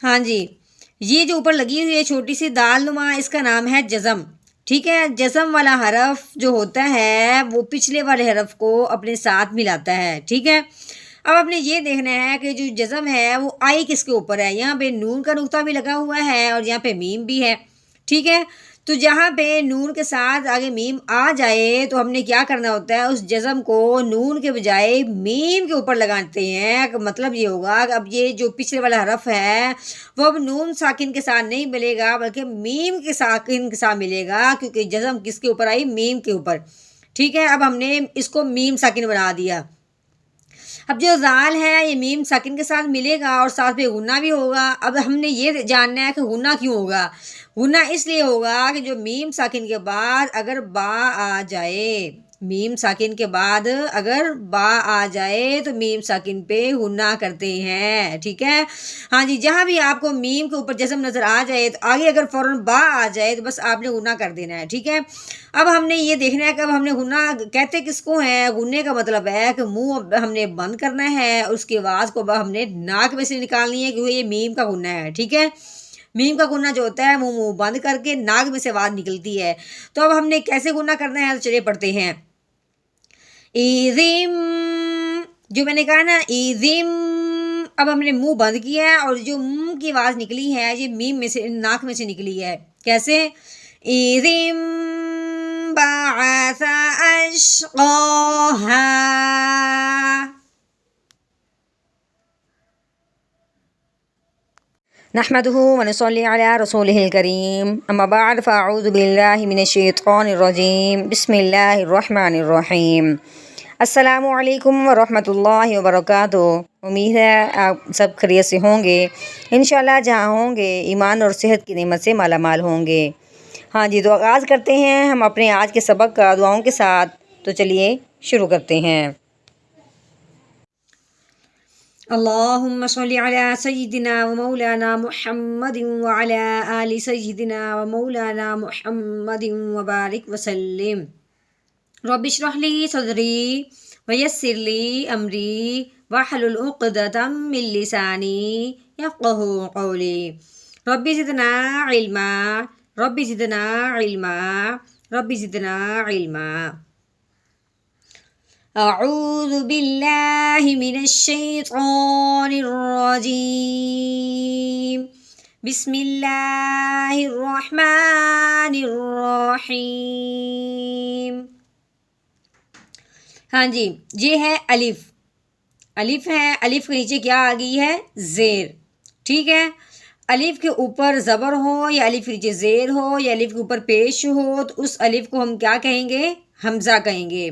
ہاں جی، یہ جو اوپر لگی ہوئی ہے چھوٹی سی دال نما، اس کا نام ہے جزم. ٹھیک ہے، جزم والا حرف جو ہوتا ہے وہ پچھلے والے حرف کو اپنے ساتھ ملاتا ہے. ٹھیک ہے، اب آپ نے یہ دیکھنا ہے کہ جو جزم ہے وہ آئی کس کے اوپر ہے. یہاں پہ نون کا نقطہ بھی لگا ہوا ہے اور یہاں پہ میم بھی ہے. ٹھیک ہے، تو جہاں پہ نون کے ساتھ آگے میم آ جائے تو ہم نے کیا کرنا ہوتا ہے، اس جزم کو نون کے بجائے میم کے اوپر لگاتے ہیں. مطلب یہ ہوگا کہ اب یہ جو پچھلے والا حرف ہے وہ اب نون ساکن کے ساتھ نہیں ملے گا بلکہ میم کے ساکن کے ساتھ ملے گا، کیونکہ جزم کس کے اوپر آئی، میم کے اوپر. ٹھیک ہے، اب ہم نے اس کو میم ساکن بنا دیا. اب جو زال ہے یہ میم ساکن کے ساتھ ملے گا اور ساتھ پہ غنہ بھی ہوگا. اب ہم نے یہ جاننا ہے کہ غنہ کیوں ہوگا. غنہ اس لیے ہوگا کہ جو میم ساکن کے بعد اگر با آ جائے، میم ساکن کے بعد اگر با آ جائے تو میم ساکن پہ غنہ کرتے ہیں. ٹھیک ہے، ہاں جی، جہاں بھی آپ کو میم کے اوپر جزم نظر آ جائے تو آگے اگر فوراً با آ جائے تو بس آپ نے غنہ کر دینا ہے. ٹھیک ہے، اب ہم نے یہ دیکھنا ہے کہ اب ہم نے غنہ کہتے کس کو ہیں. غنے کا مطلب ہے کہ منہ ہم نے بند کرنا ہے، اس کی آواز کو ہم نے ناک میں سے نکالنی ہے، کیونکہ یہ میم کا غنہ ہے. ٹھیک ہے، میم کا غنہ جو ہوتا ہے منہ بند کر کے ناک میں سے آواز نکلتی ہے. تو اب ہم نے کیسے غنہ کرنا ہے، چلیے پڑھتے ہیں. ایزم، جو میں نے کہا نا ایزم، اب ہم نے منہ بند کیا ہے اور جو م کی آواز نکلی ہے یہ میم میں سے، ناک میں سے نکلی ہے. کیسے؟ ایزم بعث اشقاها. نحمده ونصلي على رسوله الكريم، اما بعد فاعوذ بالله من الشیطان الرجیم، بسم اللہ الرحمن الرحیم. السلام علیکم ورحمۃ اللہ وبرکاتہ. امید ہے آپ سب خیریت سے ہوں گے. انشاءاللہ جہاں ہوں گے ایمان اور صحت کی نعمت سے مالا مال ہوں گے. ہاں جی، تو آغاز کرتے ہیں ہم اپنے آج کے سبق کا دعاؤں کے ساتھ. تو چلیے شروع کرتے ہیں. اللہم صلی علی سیدنا و مولانا محمد وعلی آل سیدنا و مولانا محمد وبارک وسلم. رب اشرح لی صدری ویسر لی امری واحلل عقدۃ من لسانی یفقہوا قولی. رب زدنا علما، رب زدنا علما، رب زدنا علما. اعوذ باللہ من الشیطان الرجیم، بسم اللہ الرحمن الرحیم. ہاں جی، یہ ہے الف. الف ہے، الف کے نیچے کیا آ گئی ہے، زیر. ٹھیک ہے، الف کے اوپر زبر ہو یا الف کے نیچے زیر ہو یا الف کے اوپر پیش ہو تو اس الف کو ہم کیا کہیں گے، حمزہ کہیں گے.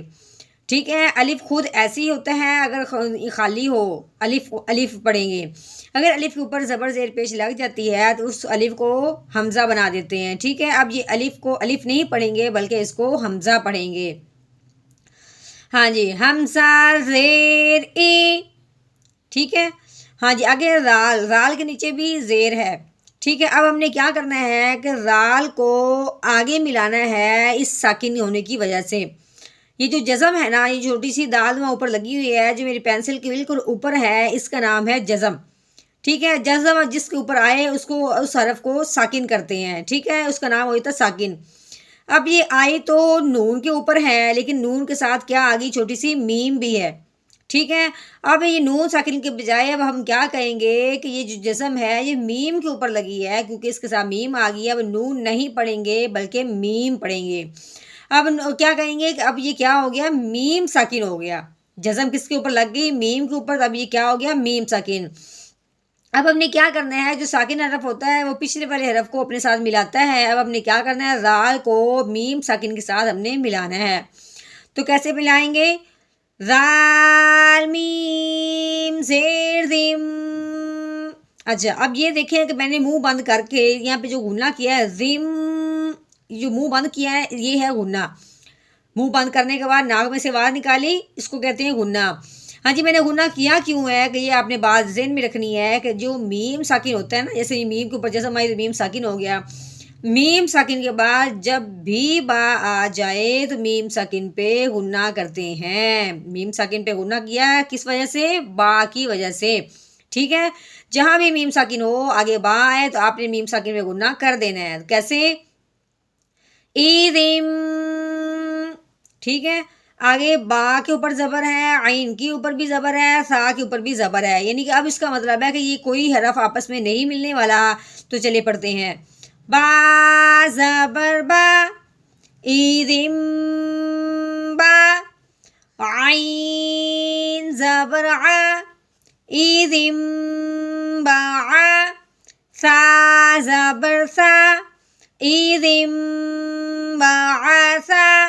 ٹھیک ہے، الف خود ایسے ہی ہوتا ہے، اگر خالی ہو الف پڑھیں گے. اگر الف کے اوپر زبر زیر پیش لگ جاتی ہے تو اس الف کو حمزہ بنا دیتے ہیں. ٹھیک ہے، اب یہ الف کو الف نہیں پڑھیں گے بلکہ اس کو حمزہ پڑھیں گے. ہاں جی، حمزہ زیر ای. ٹھیک ہے، ہاں جی، آگے رال. رال کے نیچے بھی زیر ہے. ٹھیک ہے، اب ہم نے کیا کرنا ہے کہ رال کو آگے ملانا ہے اس ساکن ہونے کی وجہ سے. یہ جو جزم ہے نا، یہ چھوٹی سی دال وہاں اوپر لگی ہوئی ہے جو میری پینسل کے بالکل اوپر ہے، اس کا نام ہے جزم. ٹھیک ہے، جزم جس کے اوپر آئے اس کو، اس حرف کو ساکن کرتے ہیں. ٹھیک ہے، اس کا نام ہوتا ہے ساکن. اب یہ آئی تو نون کے اوپر ہے لیکن نون کے ساتھ کیا آ گئی، چھوٹی سی میم بھی ہے. ٹھیک ہے، اب یہ نون ساکن کے بجائے اب ہم کیا کہیں گے کہ یہ جو جزم ہے یہ میم کے اوپر لگی ہے، کیونکہ اس کے ساتھ میم آ گئی ہے. اب نون نہیں پڑھیں گے بلکہ میم پڑھیں گے. اب کیا کہیں گے کہ اب یہ کیا ہو گیا، میم ساکن ہو گیا. جزم کس کے اوپر لگ گئی، میم کے اوپر. اب یہ کیا ہو گیا، میم ساکن. اب ہم نے کیا کرنا ہے، جو ساکن حرف ہوتا ہے وہ پچھلے والے حرف کو اپنے ساتھ ملاتا ہے. اب ہم نے کیا کرنا ہے، رال کو میم ساکن کے ساتھ ہم نے ملانا ہے. تو کیسے ملائیں گے، رال میم زیر زم. اچھا، اب یہ دیکھیں کہ میں نے منہ بند کر کے یہاں پہ جو غنہ کیا ہے زم، جو منہ بند کیا ہے یہ ہے غنہ. منہ بند کرنے کے بعد ناک میں سے آواز نکالی، اس کو کہتے ہیں غنہ. ہاں جی، میں نے غنہ کیا کیوں ہے کہ یہ آپ نے بات ذہن میں رکھنی ہے کہ جو میم ساکن ہوتا ہے نا، جیسے یہ میم کے اوپر جیسا ہماری میم ساکن ہو گیا، میم ساکن کے بعد جب بھی با آ جائے تو میم ساکن پہ غنہ کرتے ہیں. میم ساکن پہ غنہ کیا کس وجہ سے، با کی وجہ سے. ٹھیک ہے، جہاں بھی میم ساکن ہو آگے با ہے تو آپ نے میم ساکن میں گنا کر دینا ہے. کیسے؟ ایدم. ٹھیک ہے، آگے با کے اوپر زبر ہے، عین کے اوپر بھی زبر ہے، سا کے اوپر بھی زبر ہے، یعنی کہ اب اس کا مطلب ہے کہ یہ کوئی حرف آپس میں نہیں ملنے والا. تو چلے پڑھتے ہیں. با زبر با، ایدم با. عین زبر ع، ایدم باع. سا زبر سا، ایدم باعثا.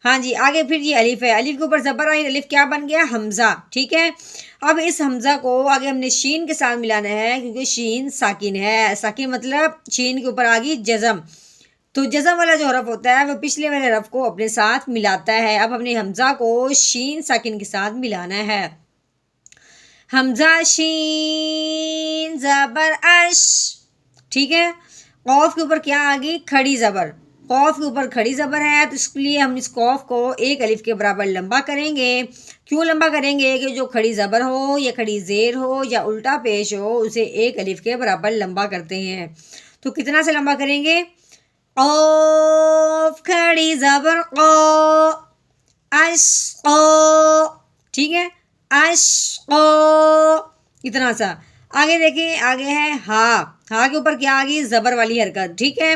ہاں جی، آگے پھر یہ الف ہے، الف کے اوپر زبر آئی، الف کیا بن گیا؟ حمزہ. ٹھیک ہے، اب اس حمزہ کو آگے ہم نے شین کے ساتھ ملانا ہے کیونکہ شین ساکن ہے. ساکن مطلب شین کے اوپر آگی جزم، تو جزم والا جو حرف ہوتا ہے وہ پچھلے والے حرف کو اپنے ساتھ ملاتا ہے. اب ہم نے حمزہ کو شین ساکن کے ساتھ ملانا ہے. حمزہ شین زبر اش. ٹھیک ہے، قوف کے اوپر کیا آ گئی؟ کھڑی زبر. قوف کے اوپر کھڑی زبر ہے تو اس کے لیے ہم اس قوف کو ایک الف کے برابر لمبا کریں گے. کیوں لمبا کریں گے؟ کہ جو کھڑی زبر ہو یا کھڑی زیر ہو یا الٹا پیش ہو اسے ایک الف کے برابر لمبا کرتے ہیں. تو کتنا سے لمبا کریں گے؟ قوف کھڑی زبر قو، اش قو. ٹھیک ہے، اش قو، اتنا سا. آگے دیکھیں، آگے ہے ہا. ہا کے اوپر کیا آ گئی؟ زبر والی حرکت. ٹھیک ہے،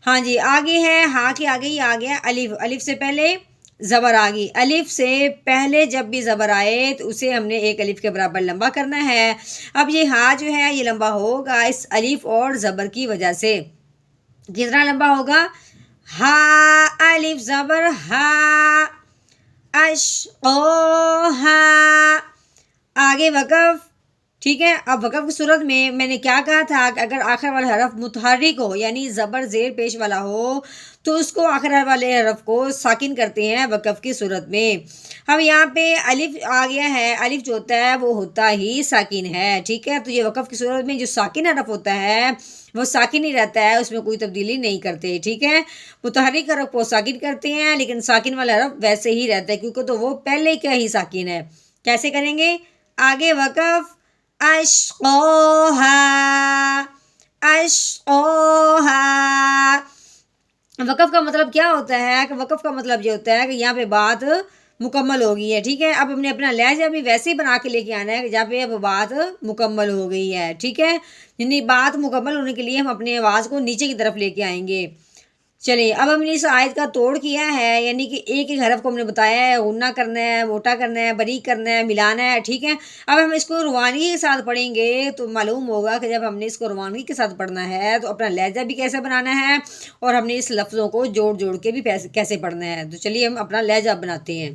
ہاں جی، آگے ہے ہا کے آگے ہی آ گیا الف. الف سے پہلے زبر آ گئی. الف سے پہلے جب بھی زبر آئے تو اسے ہم نے ایک الف کے برابر لمبا کرنا ہے. اب یہ ہا جو ہے یہ لمبا ہوگا اس الف اور زبر کی وجہ سے. کتنا لمبا ہوگا؟ ہا الف زبر ہا، اش او ہا. آگے وقف. ٹھیک ہے، اب وقف کی صورت میں نے کیا کہا تھا کہ اگر آخر والا حرف متحرک ہو یعنی زبر زیر پیش والا ہو تو اس کو آخر والے حرف کو ساکن کرتے ہیں وقف کی صورت میں. اب یہاں پہ الف آ گیا ہے، الف جو ہوتا ہے وہ ہوتا ہی ساکن ہے. ٹھیک ہے، تو یہ وقف کی صورت میں جو ساکن حرف ہوتا ہے وہ ساکن ہی رہتا ہے، اس میں کوئی تبدیلی نہیں کرتے. ٹھیک ہے، متحرک حرف کو ساکن کرتے ہیں لیکن ساکن والا حرف ویسے ہی رہتا ہے کیونکہ تو وہ پہلے کا ہی ساکن ہے. کیسے کریں گے؟ آگے وقف اشقوها، اشقوها. وقف کا مطلب کیا ہوتا ہے؟ کہ وقف کا مطلب یہ ہوتا ہے کہ یہاں پہ بات مکمل ہو گئی ہے. ٹھیک ہے، اب ہم نے اپنا لہجہ بھی ویسے ہی بنا کے لے کے آنا ہے کہ جہاں پہ اب بات مکمل ہو گئی ہے. ٹھیک ہے، یعنی بات مکمل ہونے کے لیے ہم اپنی آواز کو نیچے کی طرف لے کے آئیں گے. چلیے، اب ہم نے اس آیت کا توڑ کیا ہے، یعنی کہ ایک ایک حرف کو ہم نے بتایا ہے، غنہ کرنا ہے، موٹا کرنا ہے، باریک کرنا ہے، ملانا ہے. ٹھیک ہے، اب ہم اس کو روانگی کے ساتھ پڑھیں گے تو معلوم ہوگا کہ جب ہم نے اس کو روانگی کے ساتھ پڑھنا ہے تو اپنا لہجہ بھی کیسے بنانا ہے اور ہم نے اس لفظوں کو جوڑ جوڑ کے بھی کیسے پڑھنا ہے. تو چلیے ہم اپنا لہجہ بناتے ہیں.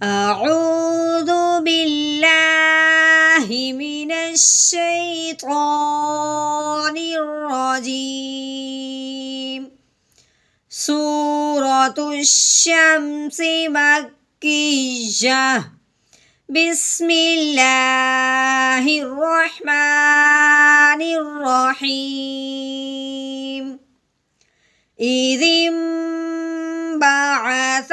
اعوذ باللہ من الشیطان الرجیم. سورۃ الشمس مکیہ. بسم اللہ الرحمن الرحیم. اذ انبعث